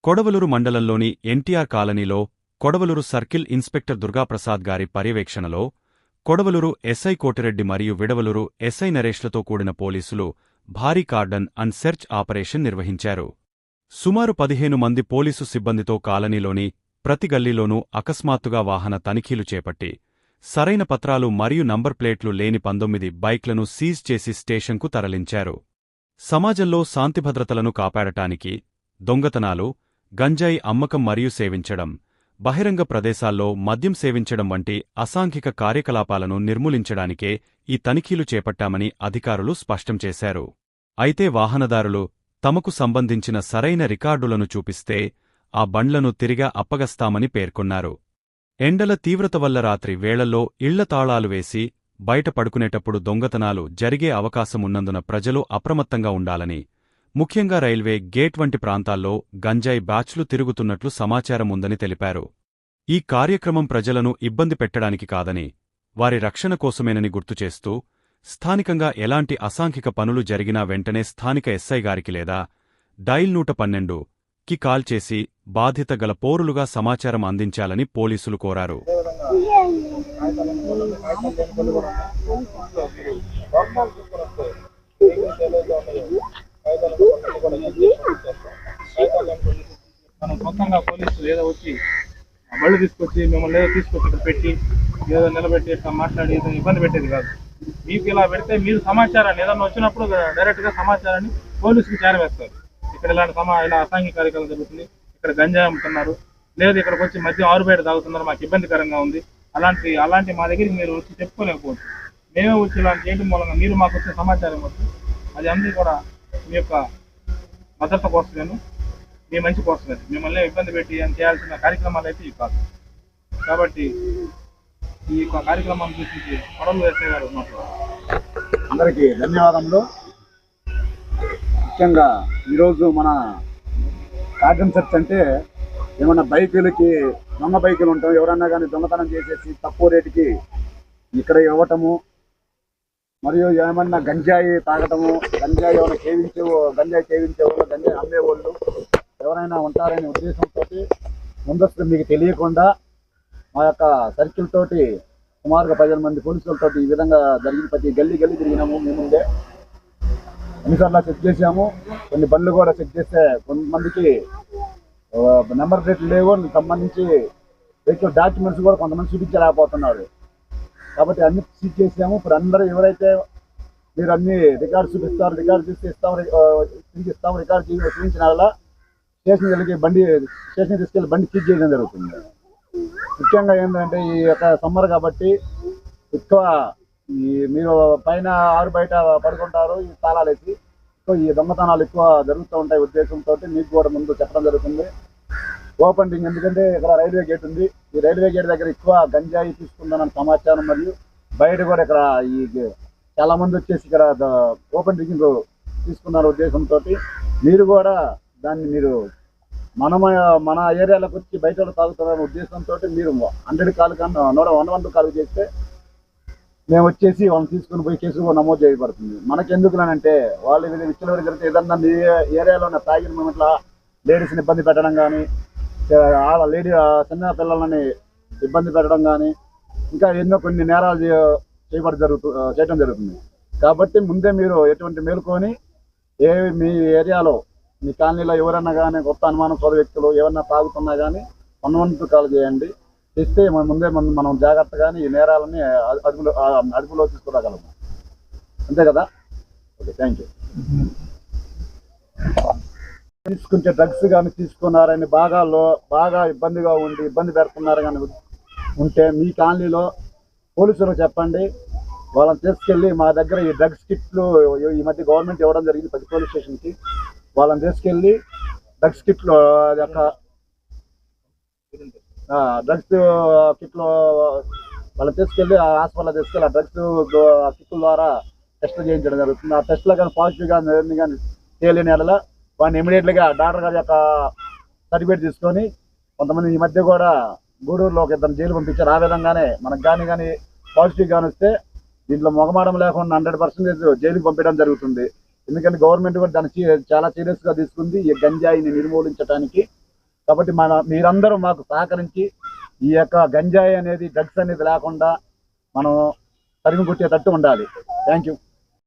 కొడవలూరు మండలంలోని ఎన్టీఆర్ కాలనీలో Kodavalur circle inspector Durgaprasad గారి పర్యవేక్షణలో కొడవలూరు ఎస్ఐ కోటిరెడ్డి మరియు విడవలూరు ఎస్ఐ నరేష్లతో కూడిన పోలీసులు భారీ కార్డన్ అండ్ సెర్చ్ ఆపరేషన్ నిర్వహించారు. సుమారు 15 మంది పోలీసు సిబ్బందితో కాలనీలోని ప్రతి గల్లీలోనూ అకస్మాత్తుగా వాహన తనిఖీలు చేపట్టి సరైన పత్రాలు మరియు నంబర్ ప్లేట్లు లేని 19 బైక్లను సీజ్ చేసి స్టేషన్కు తరలించారు. సమాజంలో శాంతిభద్రతలను కాపాడటానికి దొంగతనాలు, గంజాయి అమ్మకం మరియు సేవించడం, బహిరంగ ప్రదేశాల్లో మద్యం సేవించడం వంటి అసాంఘిక కార్యకలాపాలను నిర్మూలించడానికే ఈ తనిఖీలు చేపట్టామని అధికారులు స్పష్టం చేశారు. అయితే వాహనదారులు తమకు సంబంధించిన సరైన రికార్డులను చూపిస్తే ఆ బండ్లను తిరిగా అప్పగస్తామని పేర్కొన్నారు. ఎండల తీవ్రత వల్ల రాత్రి వేళల్లో ఇళ్ల తాళాలు వేసి బయట పడుకునేటప్పుడు దొంగతనాలు జరిగే అవకాశమున్నందున ప్రజలు అప్రమత్తంగా ఉండాలని, ముఖ్యంగా రైల్వే గేట్ వంటి ప్రాంతాల్లో గంజాయి బ్యాచ్లు తిరుగుతున్నట్లు సమాచారం ఉందని తెలిపారు. ఈ కార్యక్రమం ప్రజలను ఇబ్బంది పెట్టడానికి కాదని, వారి రక్షణ కోసమేనని గుర్తుచేస్తూ, స్థానికంగా ఎలాంటి అసాంఘిక పనులు జరిగినా వెంటనే స్థానిక ఎస్ఐ గారికి లేదా డైల్ 112కి కాల్ చేసి బాధ్యత గల పౌరులుగా సమాచారం అందించాలని పోలీసులు కోరారు. మనం సొంతంగా పోలీసులు ఏదో వచ్చి బళ్ళు తీసుకొచ్చి మిమ్మల్ని ఏదో తీసుకొచ్చి ఇక్కడ పెట్టి ఏదో నిలబెట్టి ఇట్లా మాట్లాడి ఏదో ఇబ్బంది పెట్టేది కాదు. మీకు ఇలా పెడితే మీరు సమాచారాన్ని ఏదన్నా వచ్చినప్పుడు డైరెక్ట్గా సమాచారాన్ని పోలీసుకి చేరవేస్తారు. ఇక్కడ ఇలా అసాంఘిక కార్యక్రమం జరుగుతుంది, ఇక్కడ గంజాయి అమ్ముతున్నారు, లేదు ఇక్కడికి వచ్చి మధ్య ఆరుబయట తాగుతున్నారు, మాకు ఇబ్బందికరంగా ఉంది, అలాంటి మా దగ్గరికి మీరు వచ్చి చెప్పుకోలేకపోవచ్చు. మేమే వచ్చి ఇలాంటి చేయడం మూలంగా మీరు మాకు వచ్చే సమాచారం వచ్చి అది అందరూ కూడా మీ యొక్క భద్రత కోసమేను, మీ మంచి కోసమే, మిమ్మల్ని ఇబ్బంది పెట్టి చేయాల్సిన కార్యక్రమాలు అయితే ఇవి కాదు. కాబట్టి ఈ యొక్క కార్యక్రమాన్ని చూసి కొడవలూరు ఎస్ఐ గారు అందరికీ ధన్యవాదములు. ముఖ్యంగా ఈరోజు మన కార్డన్ సెర్చ్ అంటే ఏమన్నా బైకులకి దొంగ బైకులు ఉంటాం, ఎవరన్నా కానీ దొంగతనం చేసేసి తక్కువ రేటుకి ఇక్కడ ఇవ్వటము, మరియు ఏమన్నా గంజాయి తాగటము, గంజాయి గంజాయి సేవించేవాళ్ళు, గంజాయి అమ్మేవాళ్ళు ఎవరైనా ఉంటారనే ఉద్దేశంతో ముందస్తు మీకు తెలియకుండా మా యొక్క సర్కిల్ తోటి సుమారుగా 15 మంది పోలీసులతో ఈ విధంగా జరిగిన ప్రతి గల్లీ తిరిగినాము. మేముండే ఎన్నిసార్లు చెక్ చేసాము, కొన్ని బండ్లు కూడా చెక్ చేస్తే కొంతమందికి నెంబర్ ప్లేట్లు లేవు, సంబంధించి వెహికల్ డాక్యుమెంట్స్ కూడా కొంతమంది చూపించలేకపోతున్నారు. కాబట్టి అన్ని సీజ్ చేసాము. ఇప్పుడు అందరూ ఎవరైతే మీరు అన్ని రికార్డు చూపిస్తారు, రికార్డు చూసి ఇస్తాము, రికార్డు చూపించిన వల్ల స్టేషన్ తీసుకెళ్ళి బండి సీజ్ చేయడం జరుగుతుంది. ముఖ్యంగా ఏంటంటే ఈ యొక్క సమ్మర్ కాబట్టి ఎక్కువ మీరు పైన ఆరు బయట పడుకుంటారు, ఈ తాళాలు వేసి ఎక్కువ ఈ దొంగతనాలు ఎక్కువ జరుగుతూ ఉంటాయి. ఉద్దేశంతో మీకు కూడా ముందు చెప్పడం జరుగుతుంది. ఓపెనింగ్ ఎందుకంటే ఇక్కడ రైల్వే గేట్ ఉంది, ఈ రైల్వే గేట్ దగ్గర ఎక్కువ గంజాయి తీసుకుందానని సమాచారం, మరియు బయట కూడా ఇక్కడ చాలా మంది వచ్చేసి ఇక్కడ ఓపెన్ డ్రింకింగ్ తీసుకున్న ఉద్దేశంతో మీరు కూడా దాన్ని మన ఏరియాలోకి వచ్చి బయట తాగుతున్న ఉద్దేశంతో మీరు 100 కాల్ కన్నా 100 కాల్ చేస్తే మేము వచ్చేసి వాళ్ళని తీసుకుని పోయి కేసులు కూడా నమోదు చేయబడుతుంది. మనకెందుకునంటే వాళ్ళు విచ్చలవిడి జరిగితే ఏదన్నా మీ ఏరియాలో తాగిన మూమెంట్లో లేడీస్ని ఇబ్బంది పెట్టడం కానీ, చిన్న పిల్లలని ఇబ్బంది పెట్టడం కానీ, ఇంకా ఎన్నో కొన్ని నేరాలు చేయడం జరుగుతుంది. కాబట్టి ముందే మీరు ఎటువంటి మేలుకొని మీ ఏరియాలో మీ కాలనీలో ఎవరన్నా కానీ కొత్త అనుమానాస్పద వ్యక్తులు ఏమన్నా తాగుతున్నా కానీ 112 కాల్ చేయండి. చేస్తే ముందే మనం జాగ్రత్తగానే ఈ నేరాలని అదుపులో తీసుకురాగలము. అంతే కదా? Okay, thank you. తీసుకుంటే డ్రగ్స్ కానీ తీసుకున్నారని బాగా ఇబ్బంది పెడుతున్నారు కానీ ఉంటే మీ కాలనీలో పోలీసులకు చెప్పండి. వాళ్ళని తీసుకెళ్ళి మా దగ్గర ఈ డ్రగ్స్ కిట్లు ఈ మధ్య గవర్నమెంట్ ఇవ్వడం జరిగింది 10 పోలీస్ స్టేషన్కి. వాళ్ళని తీసుకెళ్ళి డ్రగ్స్ కిట్లు డ్రగ్స్ కిట్లు వాళ్ళని తీసుకెళ్ళి హాస్పిటల్లో తీసుకెళ్ళి ఆ డ్రగ్స్ కిట్ల ద్వారా టెస్టులు చేయించడం జరుగుతుంది. ఆ టెస్ట్లో కానీ పాజిటివ్గా కానీ తేలిన ఎడల వాడిని ఇమీడియట్గా డాక్టర్ గారి యొక్క సర్టిఫికేట్ తీసుకొని, కొంతమంది ఈ మధ్య కూడా గూడూరులో ఒక 2 జైలు పంపించారు. ఆ విధంగానే మనకు కానీ పాజిటివ్ కానీ వస్తే దీంట్లో మొగమాడం లేకుండా 100% జైలుకి పంపించడం జరుగుతుంది. ఎందుకంటే గవర్నమెంట్ కూడా దాన్ని చాలా సీరియస్గా తీసుకుంది. ఈ గంజాయిని నిర్మూలించడానికి కాబట్టి మీరందరూ మాకు సహకరించి ఈ యొక్క గంజాయి అనేది డ్రగ్స్ అనేది లేకుండా మనం తరిమి కొట్టేటట్టు ఉండాలి. Thank you.